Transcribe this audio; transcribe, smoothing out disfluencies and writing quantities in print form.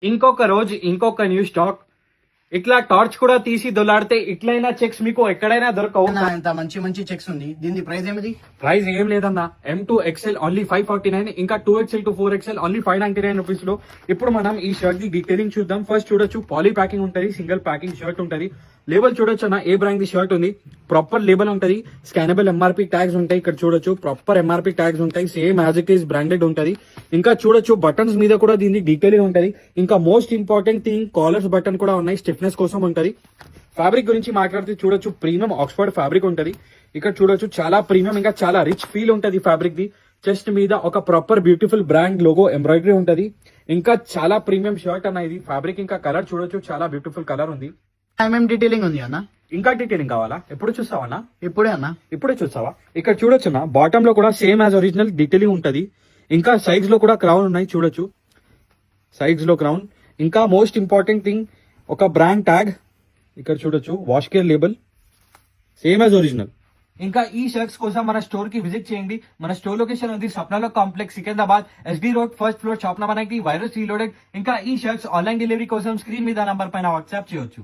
ఇంకొక రోజు ఇంకొక న్యూ స్టాక్. ఇట్లా టార్చ్ కూడా తీసి దొలాడితే ఇట్లైనా చెక్స్ మీకు ఎక్కడైనా దొరకవు. ఇంత మంచి మంచి చెక్స్ ఉంది. దీని ప్రైస్ ఏమిది? ప్రైస్ ఏం లేదన్నా, M2XL ఓన్లీ 549, ఇంకా 2XL to 4XL only 599 rupees లో. ఇప్పుడు మనం ఈ షర్ట్ ది డీటెయిలింగ్ చూద్దాం. ఫస్ట్ చూడొచ్చు, పాలీ ప్యాకింగ్ ఉంటది, సింగిల్ ప్యాకింగ్ షర్ట్ ఉంటది. లేబుల్ చూడొచ్చు అన్న, ఏ బ్రాండ్ ది షర్ట్ ఉంది, ప్రాపర్ లేబుల్ ఉంటది, స్కానబుల్ MRP ట్యాగ్స్ ఉంటాయి. ఇక్కడ చూడొచ్చు ప్రాపర్ MRP ట్యాగ్స్ ఉంటాయి, same as it is branded ఉంటది. ఇంకా చూడొచ్చు బటన్స్ మీద కూడా దీన్ని డీటెయిలింగ్ ఉంటది. ఇంకా most important thing, collars button కూడా ఉన్నాయి, స్టిఫ్నెస్ కోసం ఉంటది. ఫ్యాబ్రిక్ గురించి మాట్లాడితే చూడొచ్చు, ప్రీమియం ఆక్స్ఫర్డ్ ఫ్యాబ్రిక్ ఉంటది. ఇక్కడ చూడొచ్చు చాలా ప్రీమియం, ఇంకా చాలా రిచ్ ఫీల్ ఉంటది ఫ్యాబ్రిక్ ది. చెస్ట్ మీద ఒక proper beautiful brand logo embroidery ఉంటది. ఇంకా చాలా ప్రీమియం షర్ట్ అన్న ఇది. ఫ్యాబ్రిక్ ఇంకా కలర్ చూడొచ్చు, చాలా బ్యూటిఫుల్ కలర్ ఉంది. డీటెయిలింగ్ ఉంది అన్న. ఇంకా డీటెయిలింగ్ కావాలా? ఎప్పుడు చూస్తావన్నా? ఇప్పుడే అన్న. ఇప్పుడే చూస్తావా? ఇక్కడ చూడొచ్చు అన్న, బాటమ్ లో కూడా సేమ్ యాజ్ ఒరిజినల్ డీటెయిలింగ్ ఉంటది. ఇంకా సైడ్స్ లో కూడా క్రౌన్ ఉన్నాయి, చూడొచ్చు సైడ్స్ లో క్రౌన్. ఇంకా మోస్ట్ ఇంపార్టెంట్ థింగ్, ఒక బ్రాండ్ ట్యాగ్ ఇక్కడ చూడొచ్చు, wash care label, same as original. ఇంకా ఈ షర్ట్స్ కోసం మన స్టోర్ కి విజిట్ చేయండి. మన స్టోర్ లొకేషన్ ఉంది స్వప్నలో complex, Secunderabad, SD road, first floor, shop number 90, virus reloaded. ఇంకా ఈ షర్ట్స్ ఆన్లైన్ డెలివరీ కోసం స్క్రీన్ మీద నంబర్ పైన వాట్సాప్ చేయొచ్చు.